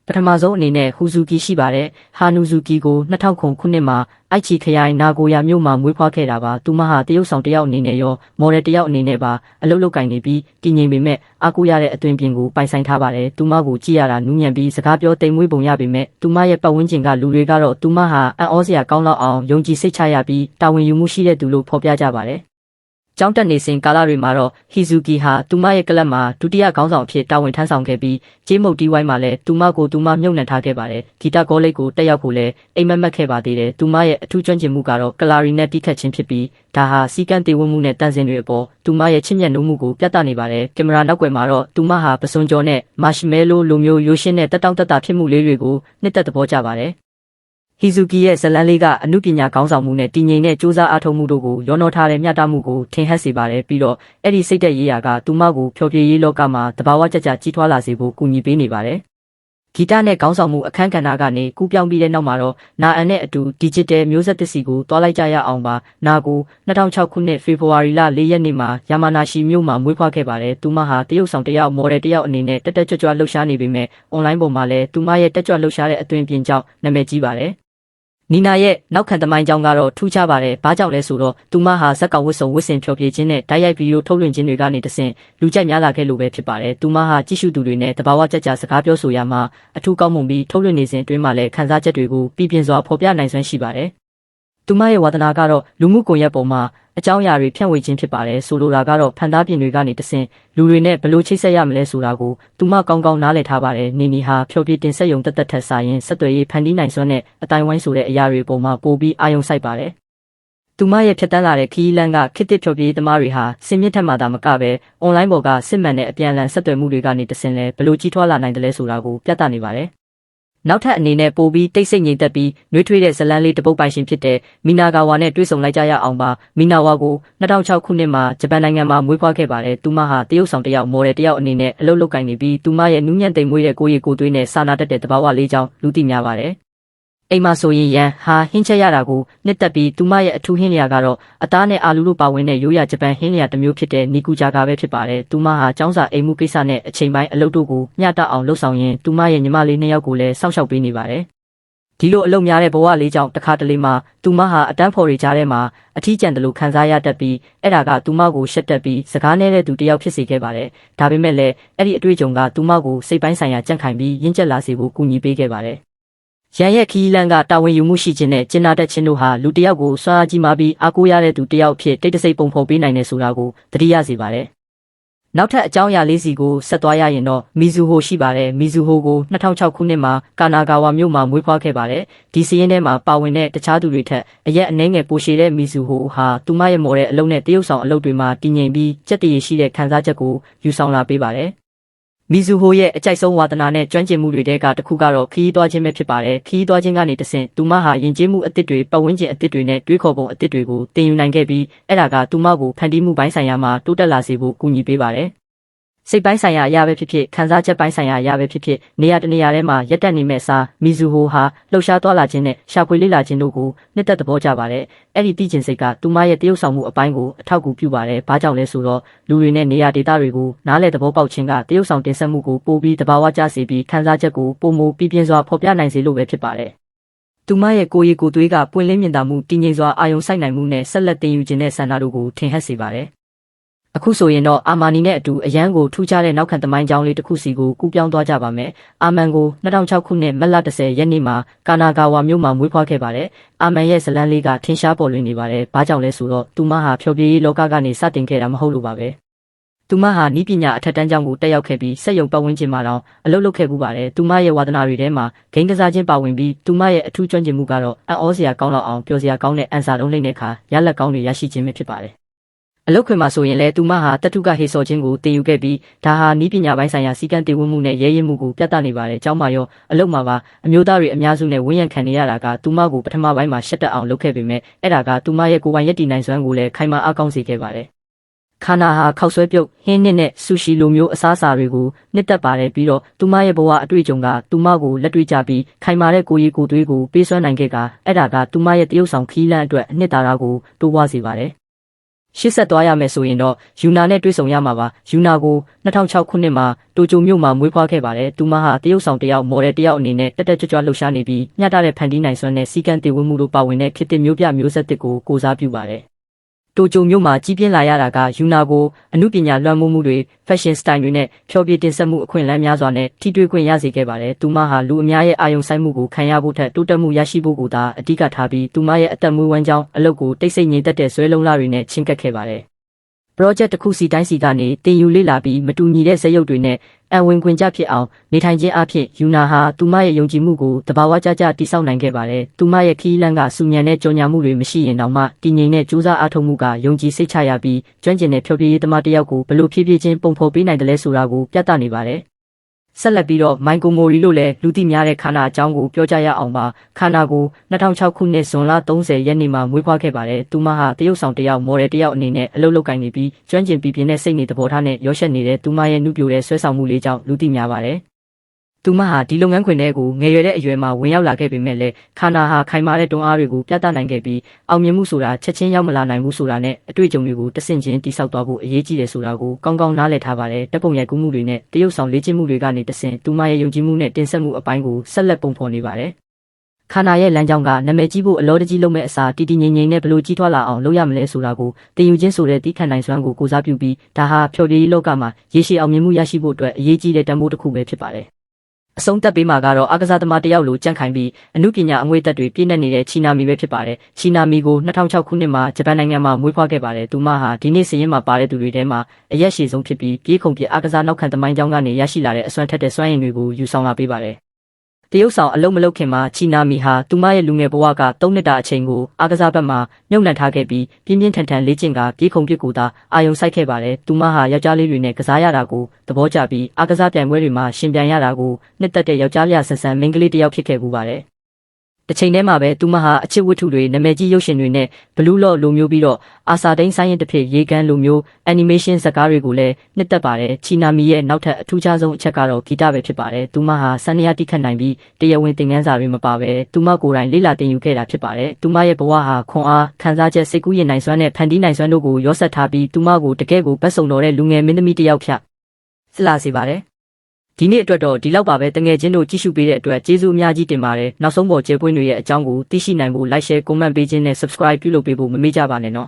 ပထမဆုံးအနေနဲ့ဟူဇူကီရှိပါတယ်။ဟာနူဇူကီကို2000ခုနှစ်မှာအိုက်ချီခရိုင်နာဂိုယာမြို့မှာမွေးဖွားခဲ့တာပါ။သူမဟာတရုတ်ဆောင်တစ်ယောက်အနေနဲ့ရောမော်ဒယ်တစ်ယောက်အနေနဲ့ပါအလုပ်လုပ်ကိုင်နေပြီးတည်ငြိမ်ပေမဲ့အားကိုးရတဲ့အသွင်ပြင်ကိုပိုင်ဆိုင်ထားပါတယ်။သူမကိုကြည့်ရတာနူးညံ့ပြီးစကားပြောတိမ်မွေးပုံရပေမဲ့သူမရဲ့ပတ်ဝန်းကျင်ကလူတွေကတော့သူမဟာအံ့ဩစရာကောင်းလောက်အောင်ယုံကြည်စိတ်ချရပြီးတာဝန်ယူမှုရှိတဲ့သူလို့ဖော်ပြကြပါတယ်။ကျောင်းတက်နေစဉ်ကာလတွေမှာတော့ဟီဇူကီဟာသူမရဲ့ကလပ်မှာဒုတိယခေါင်းဆောင်အဖြစ်တာဝန်ထမ်းဆောင်ခဲ့ပြီးကျေးမုတ်တီးဝိုင်းမှာလည်းသူမမြုပ်နှံထားခဲ့ပါတယ်။ဂီတကောလိပ်ကိုတက်ရောက်ဖို့လည်းအိမ်မက်မက်ခဲ့ပါသေးတယ်။သူမရဲ့အထူးကျွမ်းကျင်မှုကတော့ကလာရီနက်တီးခတ်ခြင်းဖြစ်ပြီးဒါဟာစီကံတေဝမှုနဲ့တန်ဆင်တွေအပေါ်သူမရဲ့ချစ်မြတ်နိုးမှုကိုပြသနေပါတယ်။ကင်မရာနောက်ွယ်မှာတော့သူမဟာပစွန်ကျော်နဲ့မာရှ်မဲလိုလိုမျိုးရိုးရှင်းတဲ့တက်တောင့်တက်တာဖြစ်မှုလေးတွေကိုနှစ်သက်သဘောကျပါတယ်။ဟီဇူကီရဲ့ဇလန်းလေးကအမှုပညာခေါင်းဆောင်မှုနဲ့တည်ငြိမ်တဲ့စူးစမ်းအားထုတ်မှုတို့ကိုရောနှောထားတဲ့မျှတမှုကိုထင်ဟပ်စေပါတယ်ပြီးတော့အဲ့ဒီစိတ်သက်ရေးရာကသူမကိုဖျော်ဖြေရေးလောကမှာတဘာဝကြကြကြီးထွားလာစေဖို့ကူညီပေးနေပါတယ်ဂီတနဲ့ခေါင်းဆောင်မှုအခန်းကဏ္ဍကနေကူးပြောင်းပြီးတဲ့နောက်မှာတော့နာအန်နဲ့အတူ digital မျိုးဆက်သစ်စီကိုတွားလိုက်ကြရအောင်ပါနာကို2006ခုနှစ်ဖေဖော်ဝါရီလ4ရက်နေ့မှာယာမာနာရှီမြို့မှာမွေးဖွားခဲ့ပါတယ်သူမဟာတရုတ်ဆောင်တစ်ယောက်မော်ဒယ်တစ်ယောက်အနေနဲ့တက်တက်ကြွကြွလှုပ်ရှားနေပေမဲ့ online ပေါ်မှာလည်းသူမရဲ့တက်ကြွလှုပ်ရှားတဲ့အသွင်ပြင်ကြောင့်နာမည်ကြီးပါတယ်နီနာရဲ့နောက်ခံသမိုင်းကြောင်းကတော့ထူးခြားပါတယ်။ဘာကြောင့်လဲဆိုတော့သူမဟာဇက်ကောင်ဝစ်စုံဝစ်စင်ဖြောပြခြင်းနဲ့တိုက်ရိုက်ဗီဒီယိုထုတ်လွှင့်ခြင်းတွေကနေတဆင့်လူကြိုက်များလာခဲ့လို့ပဲဖြစ်ပါတယ်။သူမဟာကြည့်ရှုသူတွေနဲ့တဘာဝကြကြစကားပြောဆိုရမှာအထူးကောင်းမွန်ပြီးထုတ်လွှင့်နေစဉ်အတွင်းမှာလည်းခန်းစားချက်တွေကိုပြည်ပြင်းစွာဖော်ပြနိုင်စွမ်းရှိပါတယ်။သူမရဲ့ဝါသနာကတော့လူမှုကွန်ရက်ပေါ်မှာအကြောင်းအရာတွေဖြန့်ဝေခြင်းဖြစ်ပါတယ်ဆိုလိုတာကတော့ဖန်သားပြင်တွေကနေတဆင့်လူတွေနဲ့ဘယ်လိုချိတ်ဆက်ရမလဲဆိုတာကိုသူမကောင်းကောင်းနားလည်ထားပါတယ်နေနီဟာဖြောပြတင်ဆက်ယုံတက်တက်ထက်စာရင်ဆက်သွယ်ရေးဖန်တီးနိုင်စွမ်းနဲ့အတိုင်းဝိုင်းဆိုတဲ့အရာတွေပေါ်မှာပိုပြီးအာရုံစိုက်ပါတယ်သူမရဲ့ဖြတ်တန်းလာတဲ့ခီးလန်းကခစ်တစ်ဖြောပြသမားတွေဟာစင်မြင့်ထက်မှသာမကပဲအွန်လိုင်းပေါ်ကစစ်မှန်တဲ့အပြန်အလှန်ဆက်သွယ်မှုတွေကနေတဆင့်လဲဘယ်လိုကြီးထွားလာနိုင်တယ်လဲဆိုတာကိုပြသနေပါတယ်နောက်ထပ်အနေနဲ့ပိုပြီးတိတ်ဆိတ်ငြိမ်သက်ပြီးနှွေးထွေးတဲ့ဇလန်းလေးတပုတ်ပိုင်ရှင်ဖြစ်တဲ့မီနာဂါဝါနဲ့တွေ့ဆုံလိုက်ကြရအောင်ပါမီနာဝါကို2006ခုနှစ်မှာဂျပန်နိုင်ငံမှာမွေးဖွားခဲ့ပါတယ်သူမဟာတရုတ်ဆောင်တစ်ယောက်မော်ဒယ်တစ်ယောက်အနေနဲ့အလုပ်လုပ်ကိုင်နေပြီးသူမရဲ့နူးညံ့သိမ်မွေးတဲ့ကိုယ်ရည်ကိုယ်သွေးနဲ့စာနာတတ်တဲ့သဘာဝလေးကြောင့်လူသိများပါတယ်အိမ်မှာဆိုရင်ရန်ဟာဟင်းချက်ရတာကိုနှစ်သက်ပြီးသူမရဲ့အထူးဟင်းလျာကတော့အသားနဲ့အာလူတို့ပါဝင်တဲ့ရိုးရာဂျပန်ဟင်းလျာတစ်မျိုးဖြစ်တဲ့နီကူဂျာကပဲဖြစ်ပါတယ်။သူမဟာကျောင်းစာအိမ်မှုကိစ္စနဲ့အချိန်ပိုင်းအလုပ်တို့ကိုမျှတအောင်လုပ်ဆောင်ရင်းသူမရဲ့ညီမလေးနှစ်ယောက်ကိုလည်းစောင့်ရှောက်ပေးနေပါတယ်။ဒီလိုအလုပ်များတဲ့ဘဝလေးကြောင့်တစ်ခါတလေမှသူမဟာအတန်းဖော်တွေကြားထဲမှာအထီးကျန်တယ်လို့ခံစားရတတ်ပြီးအဲ့ဒါကသူမကိုရှက်တက်ပြီးစကားနဲတဲ့သူတစ်ယောက်ဖြစ်စေခဲ့ပါတယ်။ဒါပေမဲ့လည်းအဲ့ဒီအတွေ့အကြုံကသူမကိုစိတ်ပိုင်းဆိုင်ရာကြံ့ခိုင်ပြီးရင့်ကျက်လာစေဖို့ကူညီပေးခဲ့ပါတယ်ရန်ရဲ့ခီးလန်းကတာဝန်ယူမှုရှိခြင်းနဲ့ကျင်နာတတ်ခြင်းတို့ဟာလူတစ်ယောက်ကိုစွမ်းအားကြီးမားပြီးအားကိုးရတဲ့သူတစ်ယောက်ဖြစ်တိတ်တဆိတ်ပုံဖော်ပေးနိုင်တယ်ဆိုတာကိုသတိရစေပါတယ်။နောက်ထပ်အကြောင်းအရာလေးစီကိုဆက်သွားရရင်တော့မီဇူဟိုရှိပါတယ်။မီဇူဟိုကို2006ခုနှစ်မှာကာနာဂါဝါမြို့မှာမွေးဖွားခဲ့ပါတယ်။ဒီစီးရင်ထဲမှာပါဝင်တဲ့တခြားသူတွေထက်အရက်အနှဲငယ်ပိုရှည်တဲ့မီဇူဟိုဟာသူမရဲ့မော်တဲ့အလုပ်နဲ့တရုတ်ဆောင်အလုပ်တွေမှာတည်ငြိမ်ပြီးကြက်တည်ရှိတဲ့ခံစားချက်ကိုယူဆောင်လာပေးပါတယ်။မီဇူဟိုရဲ့အကြိုက်ဆုံးဝါသနာနဲ့ကျွမ်းကျင်မှုတွေတဲကတစ်ခုကတော့ခီးသွားခြင်းပဲဖြစ်ပါတယ်ခီးသွားခြင်းကနေတဆင့်သူမဟာယဉ်ကျေးမှုအသစ်တွေပတ်ဝန်းကျင်အသစ်တွေနဲ့တွေးခေါ်ပုံအသစ်တွေကိုသင်ယူနိုင်ခဲ့ပြီးအဲ့ဒါကသူမကိုဖန်တီးမှုပိုင်းဆိုင်ရာမှာတိုးတက်လာစေဖို့ကူညီပေးပါတယ်စိတ်ပိုင်းဆိုင်ရာအရာပဲဖြစ်ဖြစ်ခံစားချက်ပိုင်းဆိုင်ရာအရာပဲဖြစ်ဖြစ်နေရာတနေရာထဲမှာရက်တက်နေမဲ့အစားမီဇူဟိုဟာလှုပ်ရှားသွားလာခြင်းနဲ့ရှာဖွေလေ့လာခြင်းတို့ကိုနှစ်သက်သဘောကျပါတယ်အဲ့ဒီသိကျင်စိတ်ကသူမရဲ့တရုပ်ဆောင်မှုအပိုင်းကိုအထောက်အကူပြုပါတယ်ဘာကြောင့်လဲဆိုတော့လူတွေနဲ့နေရာဒေသတွေကိုနားလည်သဘောပေါက်ခြင်းကတရုပ်ဆောင်တင်ဆက်မှုကိုပိုပြီးသဘာဝကျစေပြီးခံစားချက်ကိုပုံမူပြပြင်းစွာဖော်ပြနိုင်စေလို့ပဲဖြစ်ပါတယ်သူမရဲ့ကိုယ်ရည်ကိုယ်သွေးကပွင့်လင်းမြင်သာမှုတည်ငြိမ်စွာအာရုံစိုက်နိုင်မှုနဲ့ဆက်လက်တင်ယူခြင်းနဲ့ဆန္ဒတို့ကိုထင်ဟပ်စေပါတယ်အခုဆိုရင်တော့အာမာနီနဲ့အတူအရန်ကိုထူးခြားတဲ့နောက်ခံသမိုင်းကြောင်းလေးတစ်ခုစီကိုကူးပြောင်းသွားကြပါမယ်။အာမန်ကို2006ခုနှစ်မတ်လ10ရက်နေ့မှာကာနာဂါဝါမြို့မှာမွေးဖွားခဲ့ပါတယ်။အာမန်ရဲ့ဇလန်းလေးကထင်ရှားပေါ်လွင်နေပါတယ်။ဘာကြောင့်လဲဆိုတော့သူမဟာဖျော်ဖြေရေးလောကကနေစတင်ခဲ့တာမဟုတ်လို့ပါပဲ။သူမဟာနီးပညာအထက်တန်းကျောင်းကိုတက်ရောက်ခဲ့ပြီးစက်ရုံပတ်ဝန်းကျင်မှာတော့အလုပ်လုပ်ခဲ့မှုပါတယ်။သူမရဲ့ဝါသနာတွေထဲမှာဂိမ်းကစားခြင်းပါဝင်ပြီးသူမရဲ့အထူးကျွမ်းကျင်မှုကတော့အံ့ဩစရာကောင်းလောက်အောင်ပျော်စရာကောင်းတဲ့အန်စာလုံးလိမ့်တဲ့အခါရလက်ကောင်းတွေရရှိခြင်းပဲဖြစ်ပါတယ်အလုတ်ခွင်မှာဆိုရင်လည်းသူမဟာတတုကဟေဆော်ခြင်းကိုတင်ယူခဲ့ပြီးဒါဟာနီးပညာပိုင်းဆိုင်ရာစီကံတည်ဝတ်မှုနဲ့ရဲရဲမှုကိုပြသနေပါတယ်။ကျောင်းမှာရောအလုတ်မှာပါအမျိုးသားတွေအများစုနဲ့ဝန်းရံခံနေရတာကသူမကိုပထမပိုင်းမှာရှက်တက်အောင်လုပ်ခဲ့ပေမဲ့အဲ့ဒါကသူမရဲ့ကိုယ်ပိုင်ရည်တည်နိုင်စွမ်းကိုလည်းခိုင်မာအားကောင်းစေခဲ့ပါတယ်။ခါနာဟာခောက်ဆွဲပြုတ်ဟင်းနစ်နဲ့ဆူရှီလိုမျိုးအစားအစာတွေကိုနှစ်သက်ပါတယ်ပြီးတော့သူမရဲ့ဘဝအတွေ့အကြုံကသူမကိုလက်တွေ့ကြပြီးခိုင်မာတဲ့ကိုယ်ရည်ကိုယ်သွေးကိုပေးစွမ်းနိုင်ခဲ့ကအဲ့ဒါကသူမရဲ့တရုပ်ဆောင်ခီးလန့်အတွက်အနှစ်သာရကိုတိုးပွားစေပါတယ်။ ရှေ့ဆက်သွားရမယ်ဆိုရင်တော့ယူနာနဲ့တွေ့ဆုံရမှာပါယူနာကို2006ခုနှစ်မှာတိုကျိုမြို့မှာမွေးဖွားခဲ့ပါတယ်သူမဟာတရုတ်ဆောင်တယောက်မော်ဒယ်တယောက်အနေနဲ့တက်တက်ကြွကြွလှုပ်ရှားနေပြီးမျှတတဲ့ဖန်တီးနိုင်စွမ်းနဲ့စီကံတည်ဝတ်မှုတို့ပါဝင်တဲ့ခေတ်သစ်မျိုးပြမျိုးဆက်သစ်ကိုစားပြုပါတယ်တိုကျိုမြို့မှာကြီးပြင်းလာရတာကယူနာကိုအမှုပညာလွှမ်းမိုးမှုတွေ fashion style တွေနဲ့ဖျော်ဖြေတင်ဆက်မှုအခွင့်အလမ်းများစွာနဲ့ထိတွေ့ခွင့်ရစေခဲ့ပါတယ်။သူမဟာလူအများရဲ့အာရုံစိုက်မှုကိုခံရဖို့ထက်တိုးတက်မှုရရှိဖို့ကိုသာအဓိကထားပြီးသူမရဲ့အသက်မွေးဝမ်းကြောင်းအလုပ်ကိုတိတ်ဆိတ်ငြိမ်သက်တဲ့ဇွဲလုံးလာတွေနဲ့ချင်းကပ်ခဲ့ပါတယ်။ project တစ်ခုစီတိုင်းစီကနေတင်ယူလေ့လာပြီးမတူညီတဲ့ဇာတ်ရုပ်တွေနဲ့အဝင်ခွင်ကြဖြစ်အောင်နေထိုင်ခြင်းအဖြစ်ယူနာဟာသူမရဲ့ယုံကြည်မှုကိုတဘာဝကြတိဆောက်နိုင်ခဲ့ပါတယ်။သူမရဲ့ခီးလန်းကစူညံတဲ့ကြော်ညာမှုတွေမရှိရင်တောင်မှတည်ငြိမ်တဲ့ကြိုးစားအားထုတ်မှုကယုံကြည်စိတ်ချရပြီးကျွမ်းကျင်တဲ့ဖျော်ဖြေရေးသမားတစ်ယောက်ကိုဘလို့ဖြည်းဖြည်းချင်းပုံဖော်ပေးနိုင်တယ်လဲဆိုတာကိုပြသနေပါတယ်။ဆက်လက်ပြီးတော့မိုင်ကိုမိုရီလို့လည်းလူသိများတဲ့ခန္ဓာအကြောင်းကိုပြောကြရအောင်ပါခန္ဓာကို2006ခုနှစ်ဇွန်လ30ရက်နေ့မှာမွေးဖွားခဲ့ပါတယ်သူမဟာတရုတ်ဆောင်တယောက်မော်ဒယ်တယောက်အနေနဲ့အလုပ်လုပ်ကိုင်နေပြီးကျွမ်းကျင်ပြင်းတဲ့စိတ်နေသဘောထားနဲ့ရောရှက်နေတဲ့သူမရဲ့နှုတ်ပြတဲ့ဆွဲဆောင်မှုလေးကြောင့်လူသိများပါတယ်သူမဟာဒီလုပ်ငန်းခွင်ထဲကိုငယ်ရွယ်တဲ့အရွယ်မှာဝင်ရောက်လာခဲ့ပေမဲ့လည်းခန္ဓာဟာခိုင်မာတဲ့တွန်းအားတွေကိုပြသနိုင်ခဲ့ပြီးအောင်မြင်မှုဆိုတာချက်ချင်းရောက်မလာနိုင်ဘူးဆိုတာနဲ့အတွေ့အကြုံတွေကိုတဆင့်ချင်းတိဆောက်သွားဖို့အရေးကြီးတယ်ဆိုတာကိုကောင်းကောင်းနားလည်ထားပါတယ်တပ်ပုံရိုက်ကူးမှုတွေနဲ့တရုတ်ဆောင်လေ့ကျင့်မှုတွေကနေတဆင့်သူမရဲ့ယုံကြည်မှုနဲ့တင်ဆက်မှုအပိုင်းကိုဆက်လက်ပုံဖော်နေပါတယ်ခန္ဓာရဲ့လမ်းကြောင်းကနာမည်ကြီးဖို့အလောတကြီးလုံးမဲ့အစားတည်တည်ငြိမ်ငြိမ်နဲ့ဘလို့ကြီးထွားလာအောင်လုပ်ရမလဲဆိုတာကိုသင်ယူခြင်းဆိုတဲ့တီးခန့်နိုင်စွမ်းကိုကိုစားပြုပြီးဒါဟာဖျော်ဖြေရေးလောကမှာရေရှည်အောင်မြင်မှုရရှိဖို့အတွက်အရေးကြီးတဲ့တန်ဖိုးတစ်ခုပဲဖြစ်ပါတယ်အဆုံးသက်ပေးမှာကတော့အားကစားသမားတယောက်လိုကြန့်ခိုင်ပြီးအမှုပညာအငွေသက်တွေပြည့်နေနေတဲ့ချီနာမီပဲဖြစ်ပါတယ်။ချီနာမီကို2006ခုနှစ်မှာဂျပန်နိုင်ငံမှာမွေးဖွားခဲ့ပါတယ်။သူမဟာဒီနေ့စရင်မှာပါတဲ့သူတွေထဲမှာအရက်ရှည်ဆုံးဖြစ်ပြီးပြေးခုန်ပြအားကစားနောက်ခံသမိုင်းကြောင်းကနေရရှိလာတဲ့အစွမ်းထက်တဲ့စွမ်းရည်တွေကိုယူဆောင်လာပေးပါတယ်။တရုတ်ဆောင်အလုံးမလုံးခင်မှာချီနာမီဟာသူမရဲ့လူငယ်ဘဝက3နှစ်တာအချိန်ကိုအားကစားဘက်မှာမြုပ်နှံထားခဲ့ပြီးပြင်းပြင်းထန်ထန်လေ့ကျင့်ကပြေးခုန်ပစ်ကိုသာအာယုံစိုက်ခဲ့ပါတယ်။သူမဟာယောက်ျားလေးတွေနဲ့ကစားရတာကိုသဘောကျပြီးအားကစားပြိုင်ပွဲတွေမှာရှင်ပြိုင်ရတာကိုနှစ်သက်တဲ့ယောက်ျားလျဆန်ဆန်မိန်းကလေးတစ်ယောက်ဖြစ်ခဲ့ပူပါတယ်။တစ်ချိန်တည်းမှာပဲသူမဟာအချစ်ဝတ္ထုတွေနာမည်ကြီးရုပ်ရှင်တွေနဲ့ဘလူးလော့လိုမျိုးပြီးတော့အာစာဒိန်းဆိုင်းရင်တစ်ဖြစ်ရေကန်လိုမျိုး animation ဇာတ်ကားတွေကိုလည်းနှစ်သက်ပါတယ်ချီနာမီရဲ့နောက်ထပ်အထူးခြားဆုံးအချက်ကတော့ဂီတပဲဖြစ်ပါတယ်သူမဟာစန္ဒယာတိခတ်နိုင်ပြီးတရားဝင်သင်ခန်းစာတွေမပါပဲသူမကိုယ်တိုင်လေ့လာသင်ယူခဲ့တာဖြစ်ပါတယ်သူမရဲ့ဘဝဟာခွန်အားခံစားချက်စိတ်ကူးရင်နိုင်စွမ်းနဲ့ဖန်တီးနိုင်စွမ်းတို့ကိုရောစပ်ထားပြီးသူမကိုတကယ်ကိုပတ်စုံတော်တဲ့လူငယ်မင်းသမီးတစ်ယောက်ဖြစ်လာစေပါတယ်ဒီနေ့အတွက်တော့ဒီလောက်ပါပဲတငယ်ချင်းတို့ကြည့်ရှုပေးတဲ့အတွက်ကျေးဇူးအများကြီးတင်ပါတယ်နောက်ဆုံးပေါ်ကျေပွင့်တွေရဲ့အကြောင်းကိုသိရှိနိုင်ဖို့ like share comment ပေးခြင်းနဲ့ subscribe ပြုလုပ်ပေးဖို့မမေ့ကြပါနဲ့နော်